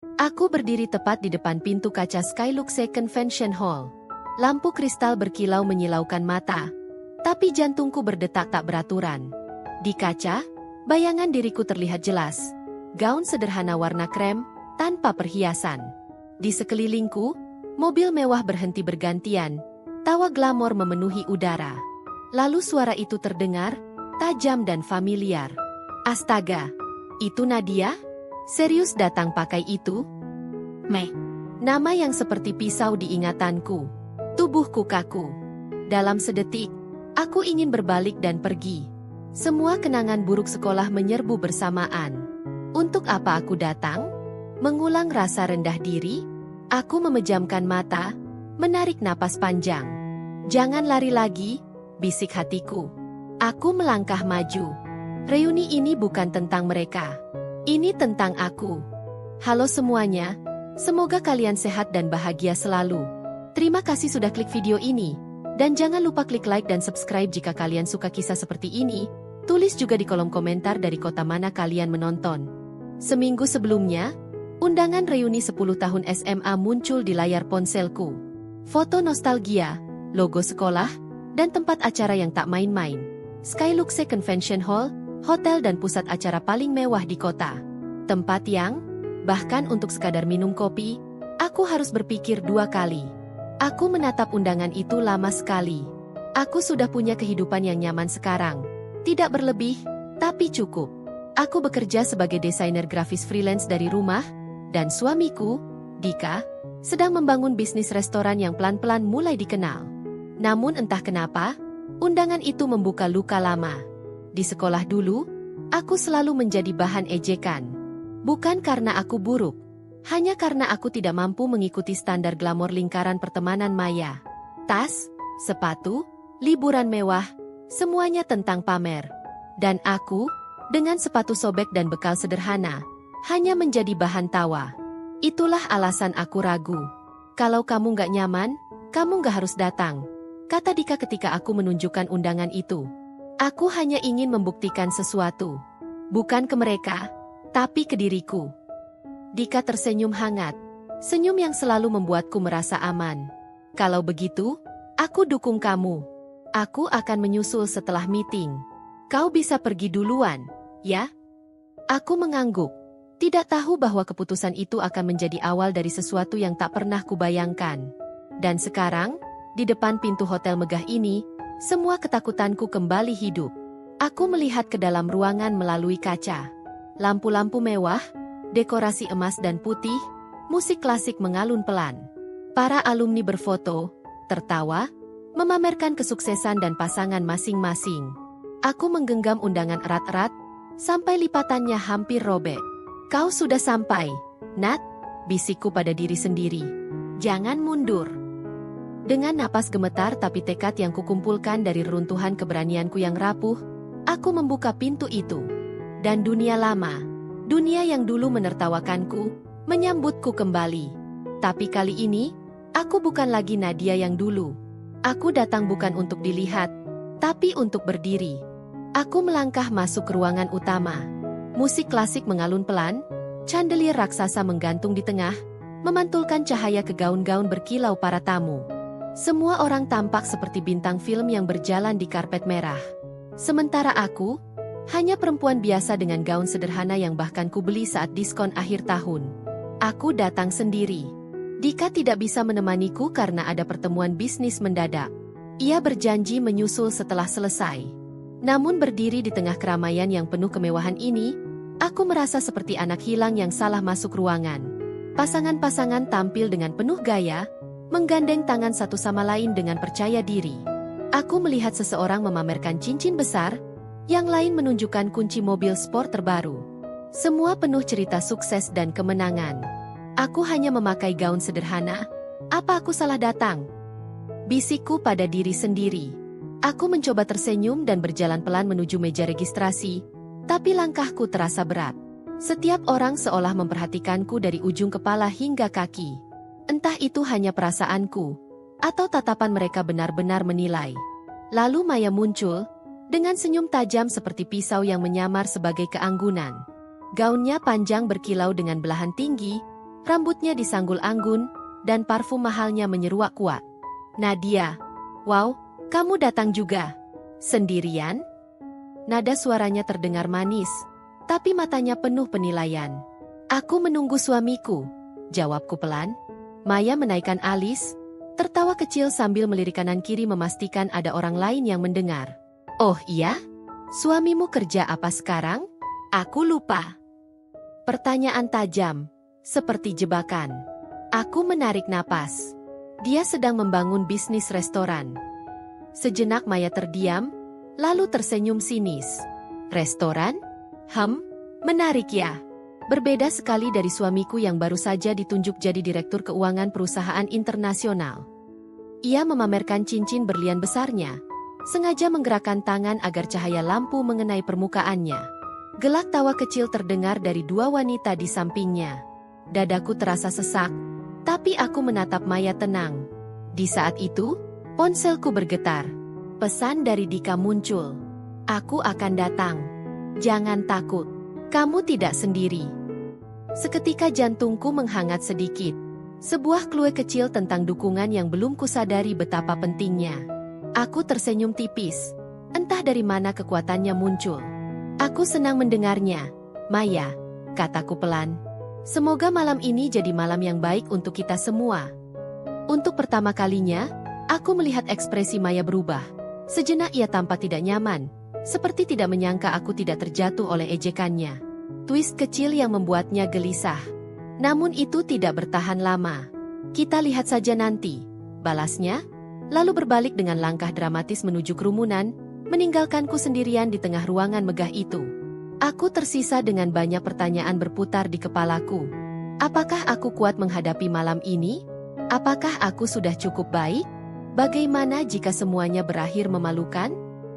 Aku berdiri tepat di depan pintu kaca Skyluxe Convention Hall. Lampu kristal berkilau menyilaukan mata, tapi jantungku berdetak tak beraturan. Di kaca, bayangan diriku terlihat jelas. Gaun sederhana warna krem, tanpa perhiasan. Di sekelilingku, mobil mewah berhenti bergantian, tawa glamor memenuhi udara. Lalu suara itu terdengar, tajam dan familiar. Astaga, itu Nadia? Serius datang pakai itu? Meh, nama yang seperti pisau di ingatanku. Tubuhku kaku. Dalam sedetik, aku ingin berbalik dan pergi. Semua kenangan buruk sekolah menyerbu bersamaan. Untuk apa aku datang? Mengulang rasa rendah diri? Aku memejamkan mata, menarik napas panjang. Jangan lari lagi, bisik hatiku. Aku melangkah maju. Reuni ini bukan tentang mereka. Ini tentang aku. Halo semuanya, semoga kalian sehat dan bahagia selalu. Terima kasih sudah klik video ini. Dan jangan lupa klik like dan subscribe jika kalian suka kisah seperti ini. Tulis juga di kolom komentar dari kota mana kalian menonton. Seminggu sebelumnya, undangan reuni 10 tahun SMA muncul di layar ponselku. Foto nostalgia, logo sekolah, dan tempat acara yang tak main-main. Skyluxe Convention Hall, hotel dan pusat acara paling mewah di kota. Tempat yang, bahkan untuk sekadar minum kopi, aku harus berpikir 2 kali. Aku menatap undangan itu lama sekali. Aku sudah punya kehidupan yang nyaman sekarang. Tidak berlebih, tapi cukup. Aku bekerja sebagai desainer grafis freelance dari rumah, dan suamiku, Dika, sedang membangun bisnis restoran yang pelan-pelan mulai dikenal. Namun entah kenapa, undangan itu membuka luka lama. Di sekolah dulu, aku selalu menjadi bahan ejekan. Bukan karena aku buruk, hanya karena aku tidak mampu mengikuti standar glamor lingkaran pertemanan maya. Tas, sepatu, liburan mewah, semuanya tentang pamer. Dan aku, dengan sepatu sobek dan bekal sederhana, hanya menjadi bahan tawa. Itulah alasan aku ragu. Kalau kamu gak nyaman, kamu gak harus datang, kata Dika ketika aku menunjukkan undangan itu. Aku hanya ingin membuktikan sesuatu. Bukan ke mereka, tapi ke diriku. Dika tersenyum hangat. Senyum yang selalu membuatku merasa aman. Kalau begitu, aku dukung kamu. Aku akan menyusul setelah meeting. Kau bisa pergi duluan, ya? Aku mengangguk. Tidak tahu bahwa keputusan itu akan menjadi awal dari sesuatu yang tak pernah kubayangkan. Dan sekarang, di depan pintu hotel megah ini, semua ketakutanku kembali hidup. Aku melihat ke dalam ruangan melalui kaca. Lampu-lampu mewah, dekorasi emas dan putih, musik klasik mengalun pelan. Para alumni berfoto, tertawa, memamerkan kesuksesan dan pasangan masing-masing. Aku menggenggam undangan erat-erat, sampai lipatannya hampir robek. Kau sudah sampai, Nat, bisikku pada diri sendiri. Jangan mundur. Dengan napas gemetar tapi tekad yang kukumpulkan dari reruntuhan keberanianku yang rapuh, aku membuka pintu itu. Dan dunia lama, dunia yang dulu menertawakanku, menyambutku kembali. Tapi kali ini, aku bukan lagi Nadia yang dulu. Aku datang bukan untuk dilihat, tapi untuk berdiri. Aku melangkah masuk ke ruangan utama. Musik klasik mengalun pelan, chandelier raksasa menggantung di tengah, memantulkan cahaya ke gaun-gaun berkilau para tamu. Semua orang tampak seperti bintang film yang berjalan di karpet merah. Sementara aku, hanya perempuan biasa dengan gaun sederhana yang bahkan kubeli saat diskon akhir tahun. Aku datang sendiri. Dika tidak bisa menemaniku karena ada pertemuan bisnis mendadak. Ia berjanji menyusul setelah selesai. Namun berdiri di tengah keramaian yang penuh kemewahan ini, aku merasa seperti anak hilang yang salah masuk ruangan. Pasangan-pasangan tampil dengan penuh gaya, menggandeng tangan satu sama lain dengan percaya diri. Aku melihat seseorang memamerkan cincin besar, yang lain menunjukkan kunci mobil sport terbaru. Semua penuh cerita sukses dan kemenangan. Aku hanya memakai gaun sederhana. Apa aku salah datang? Bisikku pada diri sendiri. Aku mencoba tersenyum dan berjalan pelan menuju meja registrasi, tapi langkahku terasa berat. Setiap orang seolah memperhatikanku dari ujung kepala hingga kaki. Entah itu hanya perasaanku, atau tatapan mereka benar-benar menilai. Lalu Maya muncul, dengan senyum tajam seperti pisau yang menyamar sebagai keanggunan. Gaunnya panjang berkilau dengan belahan tinggi, Rambutnya disanggul anggun, dan parfum mahalnya menyeruak kuat. Nadia, wow, kamu datang juga. Sendirian? Nada suaranya terdengar manis, tapi matanya penuh penilaian. Aku menunggu suamiku, jawabku pelan. Maya menaikkan alis, tertawa kecil sambil melirik kanan kiri memastikan ada orang lain yang mendengar. Oh iya? Suamimu kerja apa sekarang? Aku lupa. Pertanyaan tajam, seperti jebakan. Aku menarik napas. Dia sedang membangun bisnis restoran. Sejenak Maya terdiam, lalu tersenyum sinis. Restoran? Menarik ya. Berbeda sekali dari suamiku yang baru saja ditunjuk jadi direktur keuangan perusahaan internasional. Ia memamerkan cincin berlian besarnya, sengaja menggerakkan tangan agar cahaya lampu mengenai permukaannya. Gelak tawa kecil terdengar dari dua wanita di sampingnya. Dadaku terasa sesak, tapi aku menatap Maya tenang. Di saat itu, ponselku bergetar. Pesan dari Dika muncul. Aku akan datang. Jangan takut. Kamu tidak sendiri. Seketika jantungku menghangat sedikit. Sebuah clue kecil tentang dukungan yang belum kusadari betapa pentingnya. Aku tersenyum tipis. Entah dari mana kekuatannya muncul. Aku senang mendengarnya, Maya, kataku pelan. Semoga malam ini jadi malam yang baik untuk kita semua. Untuk pertama kalinya, aku melihat ekspresi Maya berubah. Sejenak ia tampak tidak nyaman, seperti tidak menyangka aku tidak terjatuh oleh ejekannya. Twist kecil yang membuatnya gelisah. Namun itu tidak bertahan lama. Kita lihat saja nanti, balasnya, lalu berbalik dengan langkah dramatis menuju kerumunan, meninggalkanku sendirian di tengah ruangan megah itu. Aku tersisa dengan banyak pertanyaan berputar di kepalaku. Apakah aku kuat menghadapi malam ini? Apakah aku sudah cukup baik? Bagaimana jika semuanya berakhir memalukan?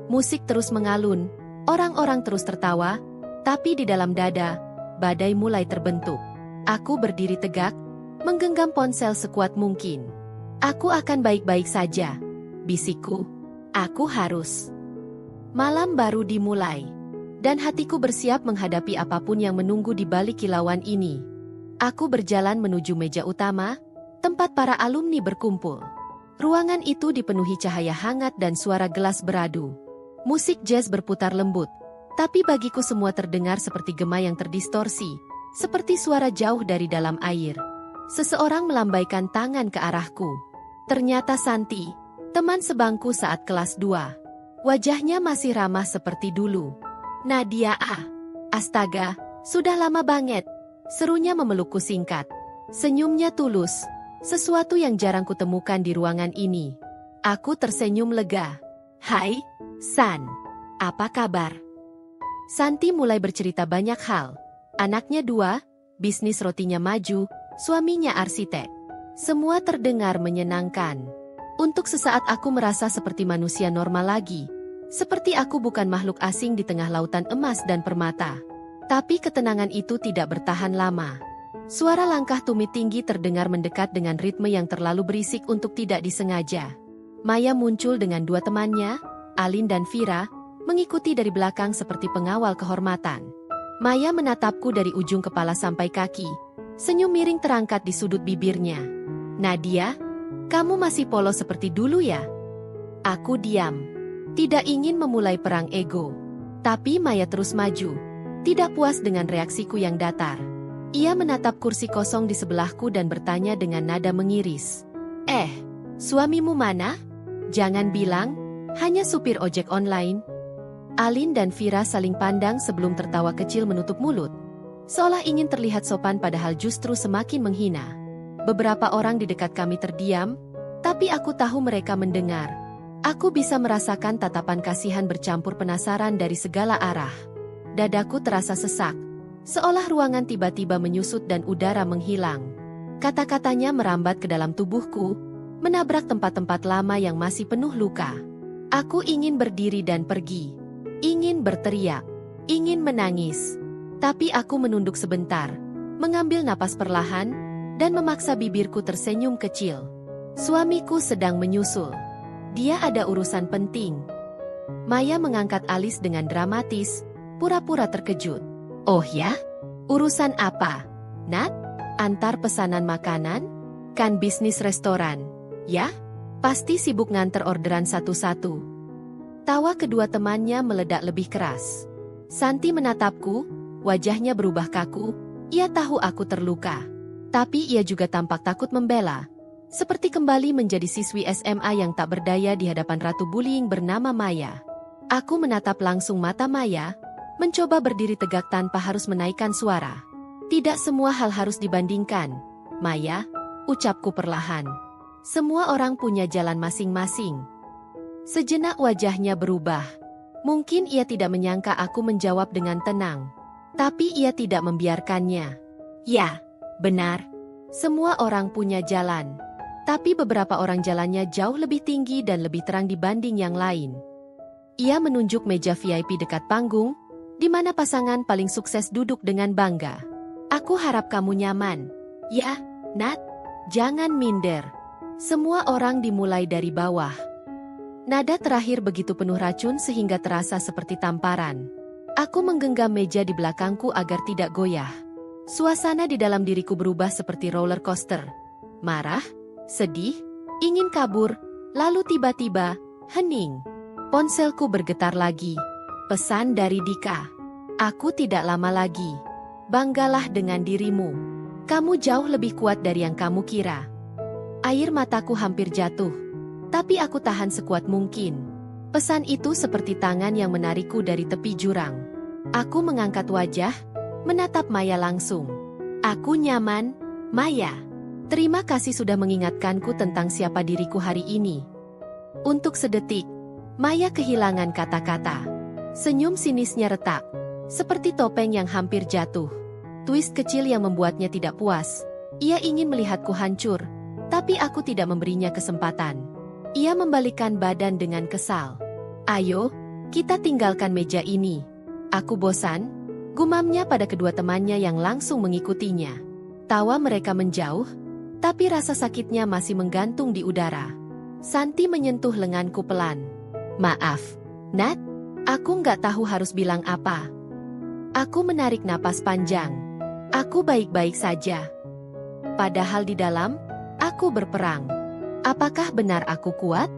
Musik terus mengalun, orang-orang terus tertawa, tapi di dalam dada, badai mulai terbentuk. Aku berdiri tegak, menggenggam ponsel sekuat mungkin. Aku akan baik-baik saja, bisikku. Aku harus. Malam baru dimulai, dan hatiku bersiap menghadapi apapun yang menunggu di balik kilauan ini. Aku berjalan menuju meja utama, tempat para alumni berkumpul. Ruangan itu dipenuhi cahaya hangat dan suara gelas beradu. Musik jazz berputar lembut, tapi bagiku semua terdengar seperti gema yang terdistorsi, seperti suara jauh dari dalam air. Seseorang melambaikan tangan ke arahku. Ternyata Santi, teman sebangku saat kelas 2. Wajahnya masih ramah seperti dulu. Nadia, astaga, sudah lama banget. Serunya memelukku singkat. Senyumnya tulus, sesuatu yang jarang kutemukan di ruangan ini. Aku tersenyum lega. Hai, San. Apa kabar? Santi mulai bercerita banyak hal. Anaknya 2, bisnis rotinya maju, suaminya arsitek. Semua terdengar menyenangkan. Untuk sesaat aku merasa seperti manusia normal lagi. Seperti aku bukan makhluk asing di tengah lautan emas dan permata. Tapi ketenangan itu tidak bertahan lama. Suara langkah tumit tinggi terdengar mendekat dengan ritme yang terlalu berisik untuk tidak disengaja. Maya muncul dengan 2 temannya, Alin dan Vira, mengikuti dari belakang seperti pengawal kehormatan. Maya menatapku dari ujung kepala sampai kaki. Senyum miring terangkat di sudut bibirnya. Nadia, kamu masih polos seperti dulu ya? Aku diam. Tidak ingin memulai perang ego. Tapi Maya terus maju. Tidak puas dengan reaksiku yang datar. Ia menatap kursi kosong di sebelahku dan bertanya dengan nada mengiris. Suamimu mana? Jangan bilang, hanya supir ojek online. Alin dan Vira saling pandang sebelum tertawa kecil menutup mulut. Seolah ingin terlihat sopan padahal justru semakin menghina. Beberapa orang di dekat kami terdiam, tapi aku tahu mereka mendengar. Aku bisa merasakan tatapan kasihan bercampur penasaran dari segala arah. Dadaku terasa sesak, seolah ruangan tiba-tiba menyusut dan udara menghilang. Kata-katanya merambat ke dalam tubuhku, menabrak tempat-tempat lama yang masih penuh luka. Aku ingin berdiri dan pergi. Ingin berteriak. Ingin menangis. Tapi aku menunduk sebentar, mengambil napas perlahan, dan memaksa bibirku tersenyum kecil. Suamiku sedang menyusul. Dia ada urusan penting. Maya mengangkat alis dengan dramatis, pura-pura terkejut. Oh ya? Urusan apa, Nat? Antar pesanan makanan? Kan bisnis restoran, ya? Pasti sibuk nganter orderan satu-satu. Tawa kedua temannya meledak lebih keras. Santi menatapku, wajahnya berubah kaku. Ia tahu aku terluka. Tapi ia juga tampak takut membela. Seperti kembali menjadi siswi SMA yang tak berdaya di hadapan ratu bullying bernama Maya. Aku menatap langsung mata Maya, mencoba berdiri tegak tanpa harus menaikkan suara. Tidak semua hal harus dibandingkan. Maya, ucapku perlahan. Semua orang punya jalan masing-masing. Sejenak wajahnya berubah. Mungkin ia tidak menyangka aku menjawab dengan tenang. Tapi ia tidak membiarkannya. Ya, benar. Semua orang punya jalan. Tapi beberapa orang jalannya jauh lebih tinggi dan lebih terang dibanding yang lain. Ia menunjuk meja VIP dekat panggung, di mana pasangan paling sukses duduk dengan bangga. Aku harap kamu nyaman. Ya, Nat, jangan minder. Semua orang dimulai dari bawah. Nada terakhir begitu penuh racun sehingga terasa seperti tamparan. Aku menggenggam meja di belakangku agar tidak goyah. Suasana di dalam diriku berubah seperti roller coaster. Marah, sedih, ingin kabur, lalu tiba-tiba, hening. Ponselku bergetar lagi. Pesan dari Dika. Aku tidak lama lagi. Banggalah dengan dirimu. Kamu jauh lebih kuat dari yang kamu kira. Air mataku hampir jatuh. Tapi aku tahan sekuat mungkin. Pesan itu seperti tangan yang menarikku dari tepi jurang. Aku mengangkat wajah, menatap Maya langsung. Aku nyaman, Maya. Terima kasih sudah mengingatkanku tentang siapa diriku hari ini. Untuk sedetik, Maya kehilangan kata-kata. Senyum sinisnya retak, seperti topeng yang hampir jatuh. Twist kecil yang membuatnya tidak puas. Ia ingin melihatku hancur, tapi aku tidak memberinya kesempatan. Ia membalikkan badan dengan kesal. Ayo, kita tinggalkan meja ini. Aku bosan, gumamnya pada kedua temannya yang langsung mengikutinya. Tawa mereka menjauh, tapi rasa sakitnya masih menggantung di udara. Santi menyentuh lenganku pelan. Maaf, Nat, aku nggak tahu harus bilang apa. Aku menarik napas panjang. Aku baik-baik saja. Padahal di dalam, aku berperang. Apakah benar aku kuat?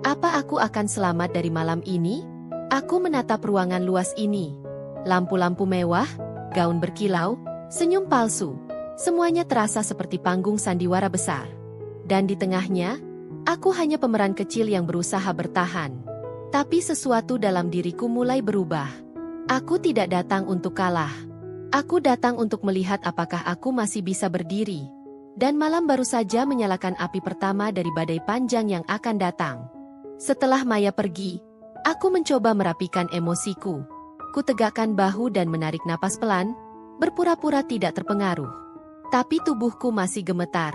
Apa aku akan selamat dari malam ini? Aku menatap ruangan luas ini. Lampu-lampu mewah, gaun berkilau, senyum palsu. Semuanya terasa seperti panggung sandiwara besar. Dan di tengahnya, aku hanya pemeran kecil yang berusaha bertahan. Tapi sesuatu dalam diriku mulai berubah. Aku tidak datang untuk kalah. Aku datang untuk melihat apakah aku masih bisa berdiri. Dan malam baru saja menyalakan api pertama dari badai panjang yang akan datang. Setelah Maya pergi, aku mencoba merapikan emosiku. Kutegakkan bahu dan menarik napas pelan, berpura-pura tidak terpengaruh. Tapi tubuhku masih gemetar.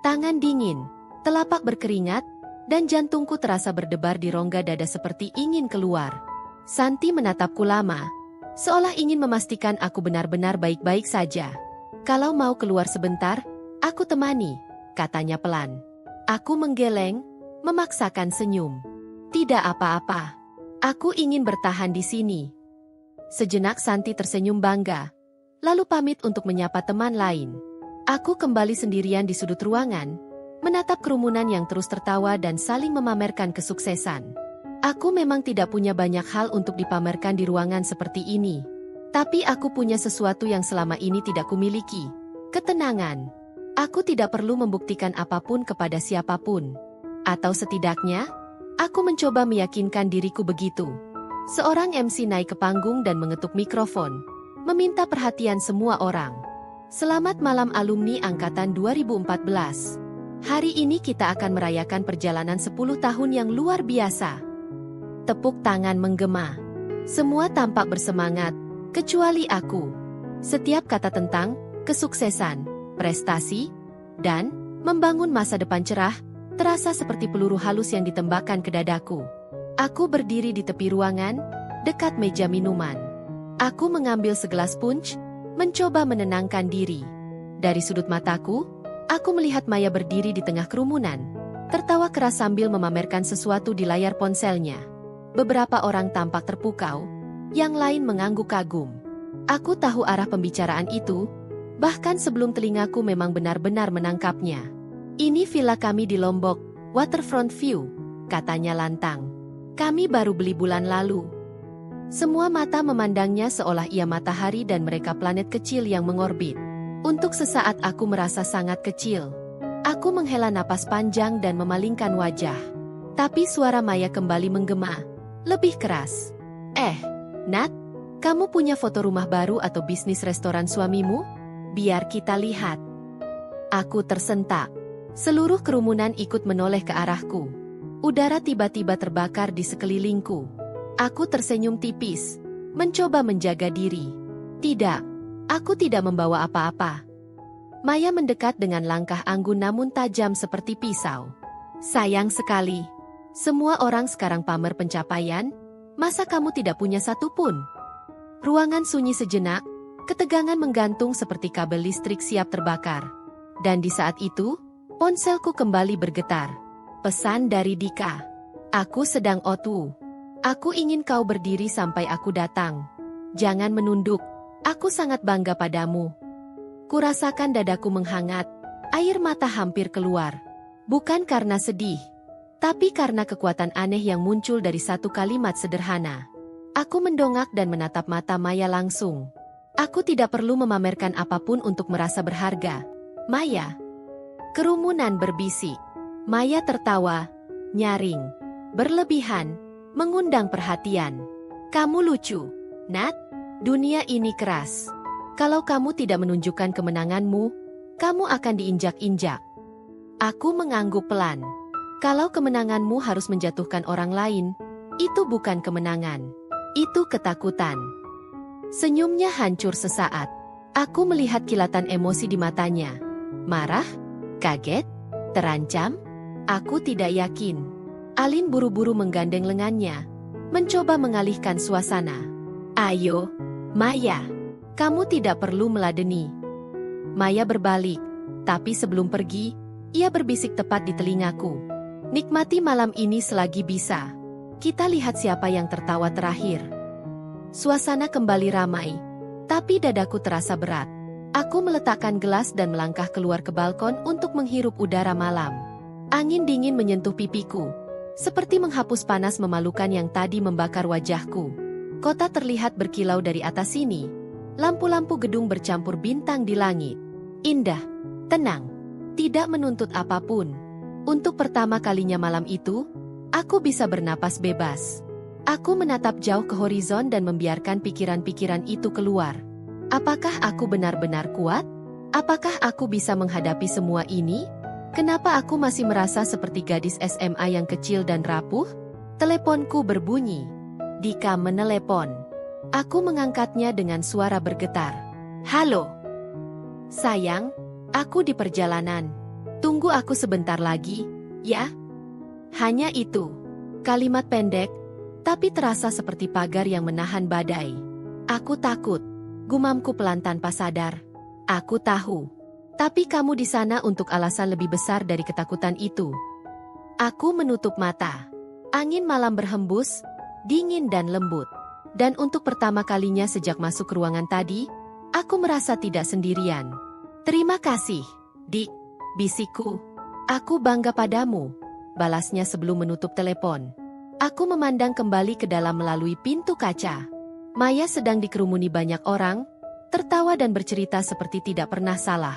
Tangan dingin, telapak berkeringat, dan jantungku terasa berdebar di rongga dada seperti ingin keluar. Santi menatapku lama, seolah ingin memastikan aku benar-benar baik-baik saja. Kalau mau keluar sebentar, aku temani, katanya pelan. Aku menggeleng, memaksakan senyum. Tidak apa-apa. Aku ingin bertahan di sini. Sejenak Santi tersenyum bangga, lalu pamit untuk menyapa teman lain. Aku kembali sendirian di sudut ruangan, menatap kerumunan yang terus tertawa dan saling memamerkan kesuksesan. Aku memang tidak punya banyak hal untuk dipamerkan di ruangan seperti ini. Tapi aku punya sesuatu yang selama ini tidak kumiliki. Ketenangan. Aku tidak perlu membuktikan apapun kepada siapapun. Atau setidaknya, aku mencoba meyakinkan diriku begitu. Seorang MC naik ke panggung dan mengetuk mikrofon, meminta perhatian semua orang. Selamat malam alumni Angkatan 2014. Hari ini kita akan merayakan perjalanan 10 tahun yang luar biasa. Tepuk tangan menggema. Semua tampak bersemangat, kecuali aku. Setiap kata tentang kesuksesan, prestasi, dan membangun masa depan cerah, terasa seperti peluru halus yang ditembakkan ke dadaku. Aku berdiri di tepi ruangan, dekat meja minuman. Aku mengambil segelas punch, mencoba menenangkan diri. Dari sudut mataku, aku melihat Maya berdiri di tengah kerumunan, tertawa keras sambil memamerkan sesuatu di layar ponselnya. Beberapa orang tampak terpukau, yang lain mengangguk kagum. Aku tahu arah pembicaraan itu, Bahkan sebelum telingaku memang benar-benar menangkapnya. Ini villa kami di Lombok, waterfront view, katanya lantang. Kami baru beli bulan lalu. Semua mata memandangnya seolah ia matahari dan mereka planet kecil yang mengorbit. Untuk sesaat aku merasa sangat kecil. Aku menghela napas panjang dan memalingkan wajah. Tapi suara Maya kembali menggema, lebih keras. Nat, kamu punya foto rumah baru atau bisnis restoran suamimu? Biar kita lihat. Aku tersentak. Seluruh kerumunan ikut menoleh ke arahku. Udara tiba-tiba terbakar di sekelilingku. Aku tersenyum tipis, mencoba menjaga diri. Tidak, aku tidak membawa apa-apa. Maya mendekat dengan langkah anggun namun tajam seperti pisau. Sayang sekali. Semua orang sekarang pamer pencapaian, masa kamu tidak punya satu pun? Ruangan sunyi sejenak, ketegangan menggantung seperti kabel listrik siap terbakar. Dan di saat itu, ponselku kembali bergetar. Pesan dari Dika. Aku sedang otu. Aku ingin kau berdiri sampai aku datang. Jangan menunduk. Aku sangat bangga padamu. Kurasakan dadaku menghangat. Air mata hampir keluar. Bukan karena sedih, tapi karena kekuatan aneh yang muncul dari satu kalimat sederhana. Aku mendongak dan menatap mata Maya langsung. Aku tidak perlu memamerkan apapun untuk merasa berharga. Maya. Kerumunan berbisik. Maya tertawa, nyaring, berlebihan, mengundang perhatian. Kamu lucu, Nat. Dunia ini keras. Kalau kamu tidak menunjukkan kemenanganmu, kamu akan diinjak-injak. Aku mengangguk pelan. Kalau kemenanganmu harus menjatuhkan orang lain, itu bukan kemenangan. Itu ketakutan. Senyumnya hancur sesaat. Aku melihat kilatan emosi di matanya. Marah? Kaget? Terancam? Aku tidak yakin. Alin buru-buru menggandeng lengannya, mencoba mengalihkan suasana. Ayo, Maya. Kamu tidak perlu meladeni. Maya berbalik, tapi sebelum pergi, ia berbisik tepat di telingaku. Nikmati malam ini selagi bisa. Kita lihat siapa yang tertawa terakhir. Suasana kembali ramai, tapi dadaku terasa berat. Aku meletakkan gelas dan melangkah keluar ke balkon untuk menghirup udara malam. Angin dingin menyentuh pipiku, seperti menghapus panas memalukan yang tadi membakar wajahku. Kota terlihat berkilau dari atas sini. Lampu-lampu gedung bercampur bintang di langit. Indah, tenang, tidak menuntut apapun. Untuk pertama kalinya malam itu, aku bisa bernapas bebas. Aku menatap jauh ke horizon dan membiarkan pikiran-pikiran itu keluar. Apakah aku benar-benar kuat? Apakah aku bisa menghadapi semua ini? Kenapa aku masih merasa seperti gadis SMA yang kecil dan rapuh? Teleponku berbunyi. Dika menelepon. Aku mengangkatnya dengan suara bergetar. Halo. Sayang, aku di perjalanan. Tunggu aku sebentar lagi, ya? Hanya itu. Kalimat pendek, tapi terasa seperti pagar yang menahan badai. Aku takut. Gumamku pelan tanpa sadar. Aku tahu. Tapi kamu di sana untuk alasan lebih besar dari ketakutan itu. Aku menutup mata. Angin malam berhembus, dingin dan lembut. Dan untuk pertama kalinya sejak masuk ruangan tadi, aku merasa tidak sendirian. Terima kasih, Dik, bisikku. Aku bangga padamu, balasnya sebelum menutup telepon. Aku memandang kembali ke dalam melalui pintu kaca. Maya sedang dikerumuni banyak orang, tertawa dan bercerita seperti tidak pernah salah.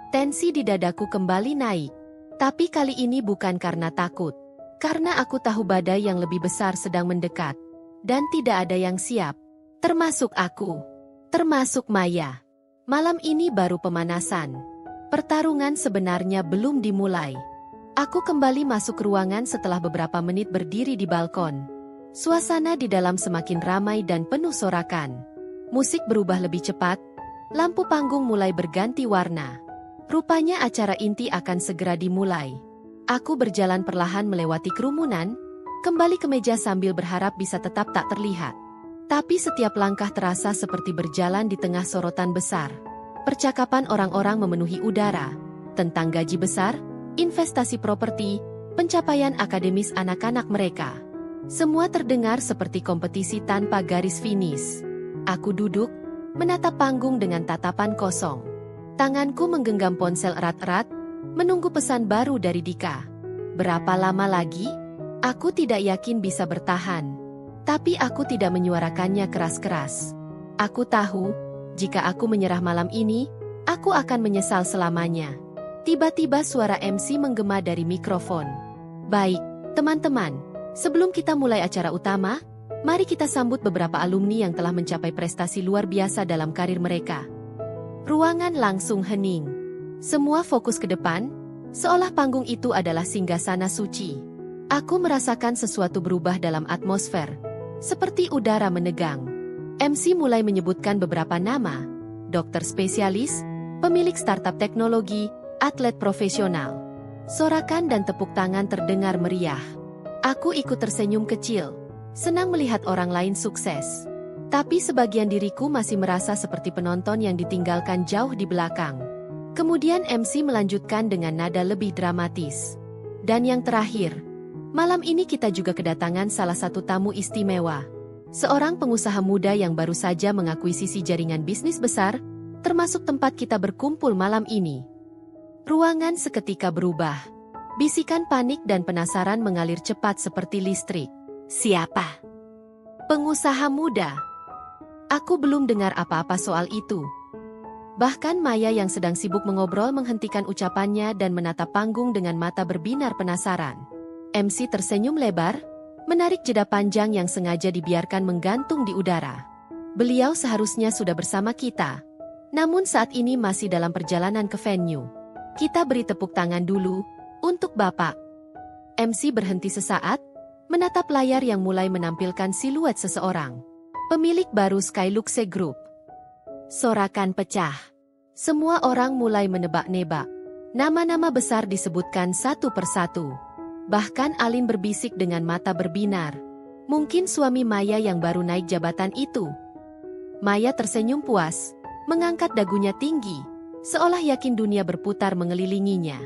Tensi di dadaku kembali naik. Tapi kali ini bukan karena takut. Karena aku tahu badai yang lebih besar sedang mendekat. Dan tidak ada yang siap. Termasuk aku. Termasuk Maya. Malam ini baru pemanasan. Pertarungan sebenarnya belum dimulai. Aku kembali masuk ruangan setelah beberapa menit berdiri di balkon. Suasana di dalam semakin ramai dan penuh sorakan. Musik berubah lebih cepat. Lampu panggung mulai berganti warna. Rupanya acara inti akan segera dimulai. Aku berjalan perlahan melewati kerumunan, kembali ke meja sambil berharap bisa tetap tak terlihat. Tapi setiap langkah terasa seperti berjalan di tengah sorotan besar. Percakapan orang-orang memenuhi udara, tentang gaji besar, investasi properti, pencapaian akademis anak-anak mereka. Semua terdengar seperti kompetisi tanpa garis finish. Aku duduk, menatap panggung dengan tatapan kosong. Tanganku menggenggam ponsel erat-erat, menunggu pesan baru dari Dika. Berapa lama lagi? Aku tidak yakin bisa bertahan. Tapi aku tidak menyuarakannya keras-keras. Aku tahu, jika aku menyerah malam ini, aku akan menyesal selamanya. Tiba-tiba suara MC menggema dari mikrofon. Baik, teman-teman, sebelum kita mulai acara utama, mari kita sambut beberapa alumni yang telah mencapai prestasi luar biasa dalam karir mereka. Ruangan langsung hening. Semua fokus ke depan, seolah panggung itu adalah singgasana suci. Aku merasakan sesuatu berubah dalam atmosfer, seperti udara menegang. MC mulai menyebutkan beberapa nama, dokter spesialis, pemilik startup teknologi, atlet profesional. Sorakan dan tepuk tangan terdengar meriah. Aku ikut tersenyum kecil, senang melihat orang lain sukses. Tapi sebagian diriku masih merasa seperti penonton yang ditinggalkan jauh di belakang. Kemudian MC melanjutkan dengan nada lebih dramatis. Dan yang terakhir, malam ini kita juga kedatangan salah satu tamu istimewa. Seorang pengusaha muda yang baru saja mengakuisisi jaringan bisnis besar, termasuk tempat kita berkumpul malam ini. Ruangan seketika berubah. Bisikan panik dan penasaran mengalir cepat seperti listrik. Siapa? Pengusaha muda. Aku belum dengar apa-apa soal itu. Bahkan Maya yang sedang sibuk mengobrol menghentikan ucapannya dan menatap panggung dengan mata berbinar penasaran. MC tersenyum lebar, menarik jeda panjang yang sengaja dibiarkan menggantung di udara. Beliau seharusnya sudah bersama kita, namun saat ini masih dalam perjalanan ke venue. Kita beri tepuk tangan dulu, untuk Bapak. MC berhenti sesaat, menatap layar yang mulai menampilkan siluet seseorang. Pemilik baru Skyluxe Group. Sorakan pecah. Semua orang mulai menebak-nebak. Nama-nama besar disebutkan satu persatu. Bahkan Alin berbisik dengan mata berbinar. Mungkin suami Maya yang baru naik jabatan itu. Maya tersenyum puas, mengangkat dagunya tinggi, seolah yakin dunia berputar mengelilinginya.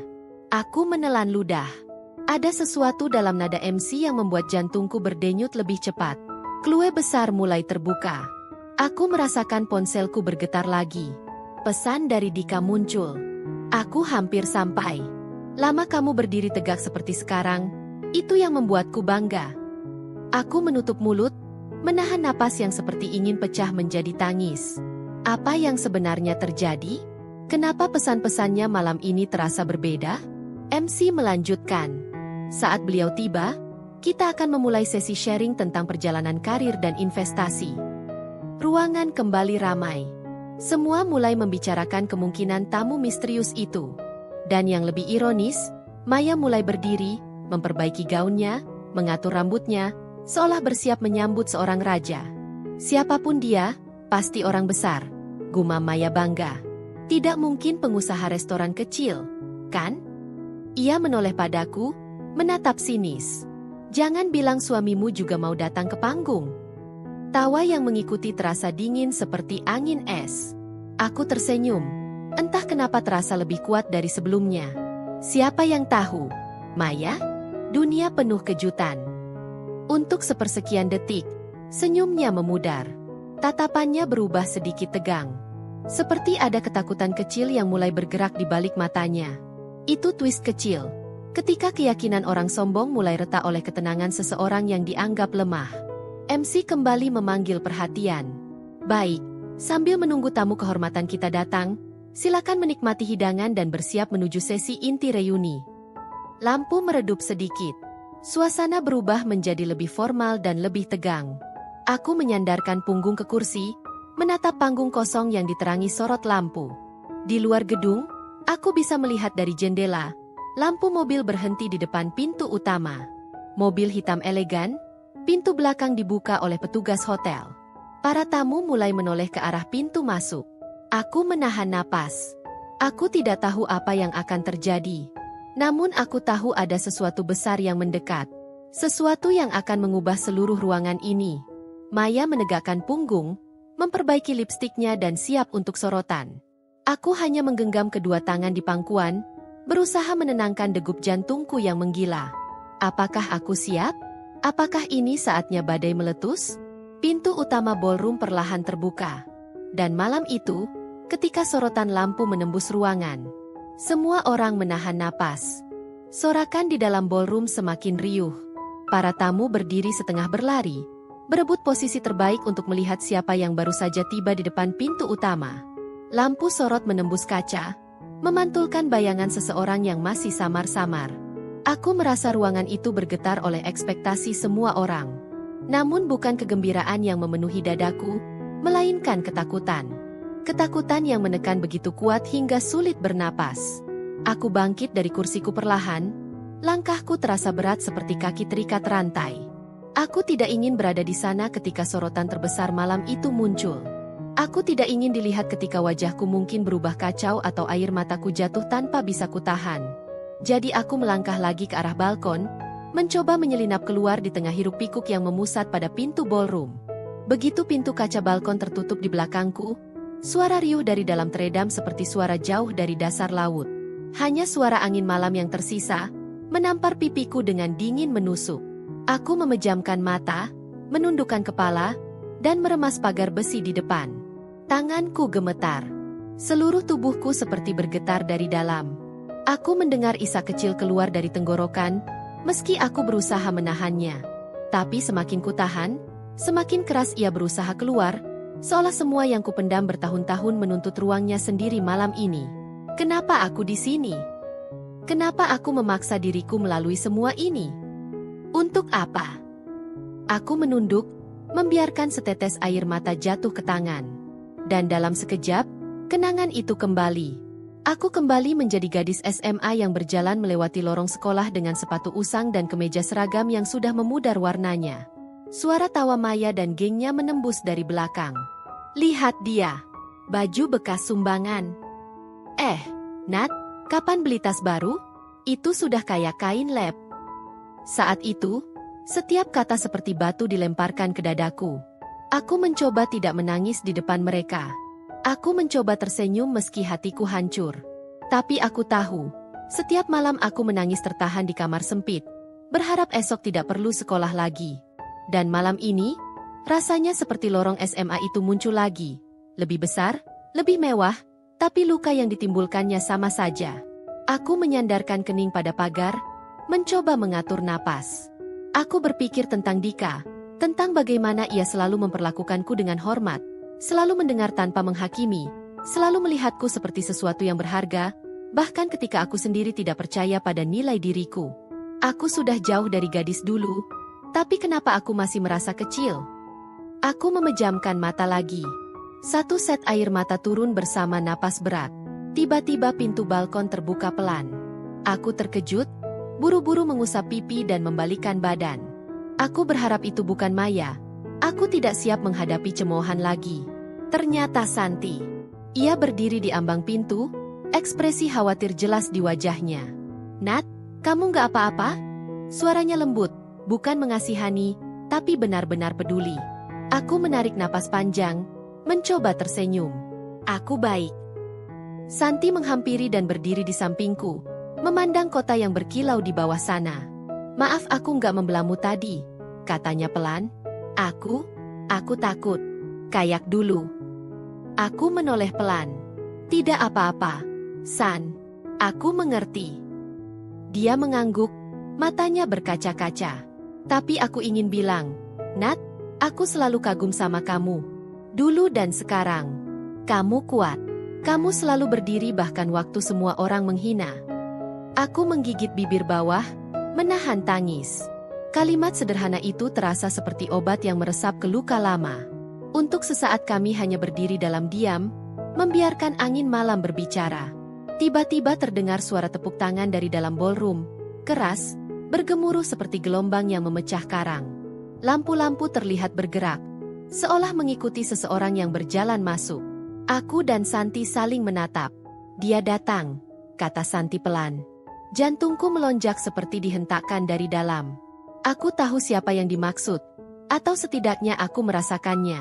Aku menelan ludah. Ada sesuatu dalam nada MC yang membuat jantungku berdenyut lebih cepat. Klue besar mulai terbuka. Aku merasakan ponselku bergetar lagi. Pesan dari Dika muncul. Aku hampir sampai. Lama kamu berdiri tegak seperti sekarang, itu yang membuatku bangga. Aku menutup mulut, menahan napas yang seperti ingin pecah menjadi tangis. Apa yang sebenarnya terjadi? Kenapa pesan-pesannya malam ini terasa berbeda? MC melanjutkan. Saat beliau tiba, kita akan memulai sesi sharing tentang perjalanan karir dan investasi. Ruangan kembali ramai. Semua mulai membicarakan kemungkinan tamu misterius itu. Dan yang lebih ironis, Maya mulai berdiri, memperbaiki gaunnya, mengatur rambutnya, seolah bersiap menyambut seorang raja. Siapapun dia, pasti orang besar, gumam Maya bangga. Tidak mungkin pengusaha restoran kecil, kan? Ia menoleh padaku, menatap sinis. Jangan bilang suamimu juga mau datang ke panggung. Tawa yang mengikuti terasa dingin seperti angin es. Aku tersenyum. Entah kenapa terasa lebih kuat dari sebelumnya. Siapa yang tahu? Maya? Dunia penuh kejutan. Untuk sepersekian detik, senyumnya memudar. Tatapannya berubah sedikit tegang. Seperti ada ketakutan kecil yang mulai bergerak di balik matanya. Itu twist kecil. Ketika keyakinan orang sombong mulai retak oleh ketenangan seseorang yang dianggap lemah. MC kembali memanggil perhatian. Baik, sambil menunggu tamu kehormatan kita datang, silakan menikmati hidangan dan bersiap menuju sesi inti reuni. Lampu meredup sedikit. Suasana berubah menjadi lebih formal dan lebih tegang. Aku menyandarkan punggung ke kursi, menatap panggung kosong yang diterangi sorot lampu. Di luar gedung, aku bisa melihat dari jendela, lampu mobil berhenti di depan pintu utama. Mobil hitam elegan, pintu belakang dibuka oleh petugas hotel. Para tamu mulai menoleh ke arah pintu masuk. Aku menahan napas. Aku tidak tahu apa yang akan terjadi. Namun aku tahu ada sesuatu besar yang mendekat. Sesuatu yang akan mengubah seluruh ruangan ini. Maya menegakkan punggung, memperbaiki lipstiknya dan siap untuk sorotan. Aku hanya menggenggam kedua tangan di pangkuan, berusaha menenangkan degup jantungku yang menggila. Apakah aku siap? Apakah ini saatnya badai meletus? Pintu utama ballroom perlahan terbuka. Dan malam itu, Ketika sorotan lampu menembus ruangan, semua orang menahan napas. Sorakan di dalam ballroom semakin riuh. Para tamu berdiri setengah berlari, berebut posisi terbaik untuk melihat siapa yang baru saja tiba di depan pintu utama. Lampu sorot menembus kaca, memantulkan bayangan seseorang yang masih samar-samar. Aku merasa ruangan itu bergetar oleh ekspektasi semua orang. Namun bukan kegembiraan yang memenuhi dadaku, melainkan ketakutan. Ketakutan yang menekan begitu kuat hingga sulit bernapas. Aku bangkit dari kursiku perlahan, langkahku terasa berat seperti kaki terikat rantai. Aku tidak ingin berada di sana ketika sorotan terbesar malam itu muncul. Aku tidak ingin dilihat ketika wajahku mungkin berubah kacau atau air mataku jatuh tanpa bisa kutahan. Jadi aku melangkah lagi ke arah balkon, mencoba menyelinap keluar di tengah hiruk-pikuk yang memusat pada pintu ballroom. Begitu pintu kaca balkon tertutup di belakangku, suara riuh dari dalam teredam seperti suara jauh dari dasar laut. Hanya suara angin malam yang tersisa, menampar pipiku dengan dingin menusuk. Aku memejamkan mata, menundukkan kepala, dan meremas pagar besi di depan. Tanganku gemetar. Seluruh tubuhku seperti bergetar dari dalam. Aku mendengar isak kecil keluar dari tenggorokan, meski aku berusaha menahannya. Tapi semakin kutahan, semakin keras ia berusaha keluar, seolah semua yang kupendam bertahun-tahun menuntut ruangnya sendiri malam ini. Kenapa aku di sini? Kenapa aku memaksa diriku melalui semua ini? Untuk apa? Aku menunduk, membiarkan setetes air mata jatuh ke tangan. Dan dalam sekejap, kenangan itu kembali. Aku kembali menjadi gadis SMA yang berjalan melewati lorong sekolah dengan sepatu usang dan kemeja seragam yang sudah memudar warnanya. Suara tawa Maya dan gengnya menembus dari belakang. Lihat dia, baju bekas sumbangan. Nat, kapan beli tas baru? Itu sudah kayak kain lab. Saat itu, setiap kata seperti batu dilemparkan ke dadaku. Aku mencoba tidak menangis di depan mereka. Aku mencoba tersenyum meski hatiku hancur. Tapi aku tahu, setiap malam aku menangis tertahan di kamar sempit, berharap esok tidak perlu sekolah lagi. Dan malam ini, rasanya seperti lorong SMA itu muncul lagi. Lebih besar, lebih mewah, tapi luka yang ditimbulkannya sama saja. Aku menyandarkan kening pada pagar, mencoba mengatur napas. Aku berpikir tentang Dika, tentang bagaimana ia selalu memperlakukanku dengan hormat, selalu mendengar tanpa menghakimi, selalu melihatku seperti sesuatu yang berharga, bahkan ketika aku sendiri tidak percaya pada nilai diriku. Aku sudah jauh dari gadis dulu, tapi kenapa aku masih merasa kecil? Aku memejamkan mata lagi. Satu set air mata turun bersama napas berat. Tiba-tiba pintu balkon terbuka pelan. Aku terkejut, buru-buru mengusap pipi dan membalikkan badan. Aku berharap itu bukan Maya. Aku tidak siap menghadapi cemoohan lagi. Ternyata Santi. Ia berdiri di ambang pintu, ekspresi khawatir jelas di wajahnya. Nat, kamu gak apa-apa? Suaranya lembut, bukan mengasihani, tapi benar-benar peduli. Aku menarik napas panjang, mencoba tersenyum. Aku baik. Santi menghampiri dan berdiri di sampingku, memandang kota yang berkilau di bawah sana. Maaf aku nggak membelamu tadi, katanya pelan. Aku takut. Kayak dulu. Aku menoleh pelan. Tidak apa-apa, San. Aku mengerti. Dia mengangguk, matanya berkaca-kaca. Tapi aku ingin bilang, Nat, aku selalu kagum sama kamu. Dulu dan sekarang, kamu kuat. Kamu selalu berdiri bahkan waktu semua orang menghina. Aku menggigit bibir bawah, menahan tangis. Kalimat sederhana itu terasa seperti obat yang meresap ke luka lama. Untuk sesaat kami hanya berdiri dalam diam, membiarkan angin malam berbicara. Tiba-tiba terdengar suara tepuk tangan dari dalam ballroom, keras, bergemuruh seperti gelombang yang memecah karang. Lampu-lampu terlihat bergerak, seolah mengikuti seseorang yang berjalan masuk. Aku dan Santi saling menatap. Dia datang, kata Santi pelan. Jantungku melonjak seperti dihentakkan dari dalam. Aku tahu siapa yang dimaksud, atau setidaknya aku merasakannya.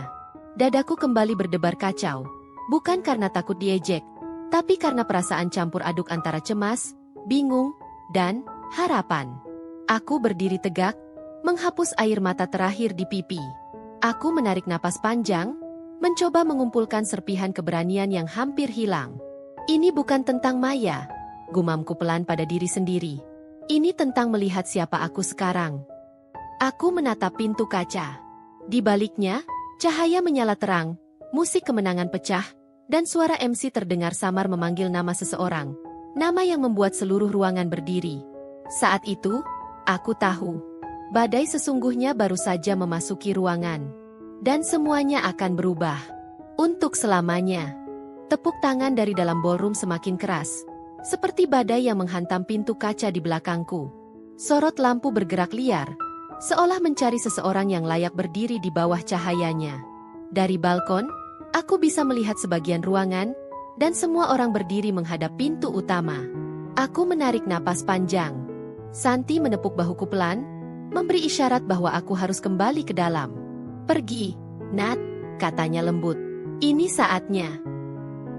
Dadaku kembali berdebar kacau, bukan karena takut diejek, tapi karena perasaan campur aduk antara cemas, bingung, dan harapan. Aku berdiri tegak, menghapus air mata terakhir di pipi. Aku menarik napas panjang, mencoba mengumpulkan serpihan keberanian yang hampir hilang. Ini bukan tentang Maya, gumamku pelan pada diri sendiri. Ini tentang melihat siapa aku sekarang. Aku menatap pintu kaca. Di baliknya, cahaya menyala terang, musik kemenangan pecah, dan suara MC terdengar samar memanggil nama seseorang. Nama yang membuat seluruh ruangan berdiri. Saat itu, aku tahu. Badai sesungguhnya baru saja memasuki ruangan. Dan semuanya akan berubah. Untuk selamanya. Tepuk tangan dari dalam ballroom semakin keras. Seperti badai yang menghantam pintu kaca di belakangku. Sorot lampu bergerak liar. Seolah mencari seseorang yang layak berdiri di bawah cahayanya. Dari balkon, aku bisa melihat sebagian ruangan, dan semua orang berdiri menghadap pintu utama. Aku menarik napas panjang. Santi menepuk bahuku pelan, memberi isyarat bahwa aku harus kembali ke dalam. Pergi, Nat, katanya lembut. Ini saatnya.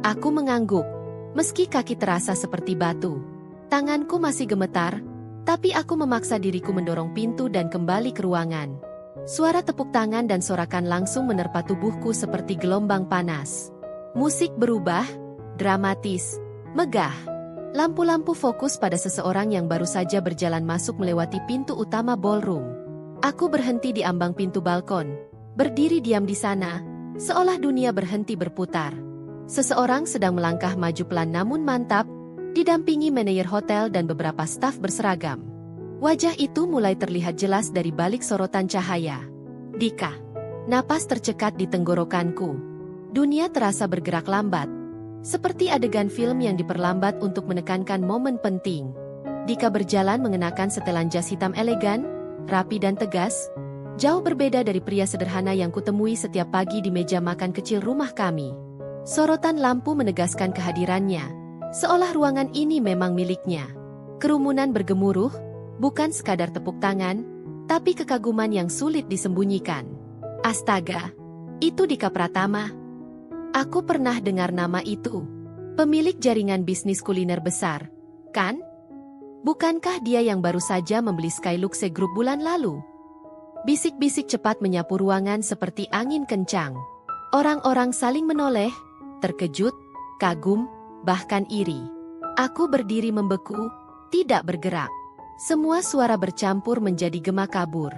Aku mengangguk, meski kaki terasa seperti batu. Tanganku masih gemetar, tapi aku memaksa diriku mendorong pintu dan kembali ke ruangan. Suara tepuk tangan dan sorakan langsung menerpa tubuhku seperti gelombang panas. Musik berubah, dramatis, megah. Lampu-lampu fokus pada seseorang yang baru saja berjalan masuk melewati pintu utama ballroom. Aku berhenti di ambang pintu balkon. Berdiri diam di sana, seolah dunia berhenti berputar. Seseorang sedang melangkah maju pelan namun mantap, didampingi manajer hotel dan beberapa staf berseragam. Wajah itu mulai terlihat jelas dari balik sorotan cahaya. Dika. Napas tercekat di tenggorokanku. Dunia terasa bergerak lambat. Seperti adegan film yang diperlambat untuk menekankan momen penting. Dika berjalan mengenakan setelan jas hitam elegan, rapi dan tegas. Jauh berbeda dari pria sederhana yang kutemui setiap pagi di meja makan kecil rumah kami. Sorotan lampu menegaskan kehadirannya, seolah ruangan ini memang miliknya. Kerumunan bergemuruh, bukan sekadar tepuk tangan, tapi kekaguman yang sulit disembunyikan. Astaga, itu Dika Pratama. Aku pernah dengar nama itu. Pemilik jaringan bisnis kuliner besar, kan? Bukankah dia yang baru saja membeli Skyluxe Group bulan lalu? Bisik-bisik cepat menyapu ruangan seperti angin kencang. Orang-orang saling menoleh, terkejut, kagum, bahkan iri. Aku berdiri membeku, tidak bergerak. Semua suara bercampur menjadi gema kabur.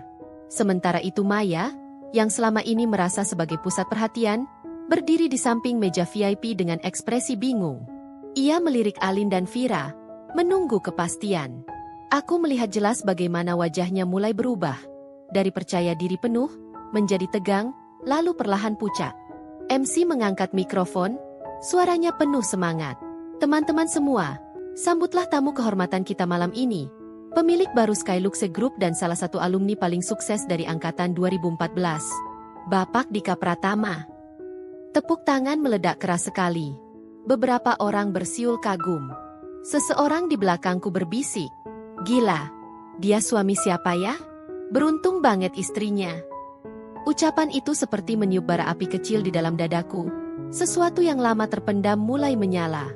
Sementara itu Maya, yang selama ini merasa sebagai pusat perhatian, berdiri di samping meja VIP dengan ekspresi bingung. Ia melirik Alin dan Vira, menunggu kepastian. Aku melihat jelas bagaimana wajahnya mulai berubah. Dari percaya diri penuh, menjadi tegang, lalu perlahan pucat. MC mengangkat mikrofon, suaranya penuh semangat. Teman-teman semua, sambutlah tamu kehormatan kita malam ini. Pemilik baru Skyluxe Group dan salah satu alumni paling sukses dari angkatan 2014. Bapak Dika Pratama. Tepuk tangan meledak keras sekali. Beberapa orang bersiul kagum. Seseorang di belakangku berbisik. Gila, dia suami siapa ya? Beruntung banget istrinya. Ucapan itu seperti meniup bara api kecil di dalam dadaku. Sesuatu yang lama terpendam mulai menyala.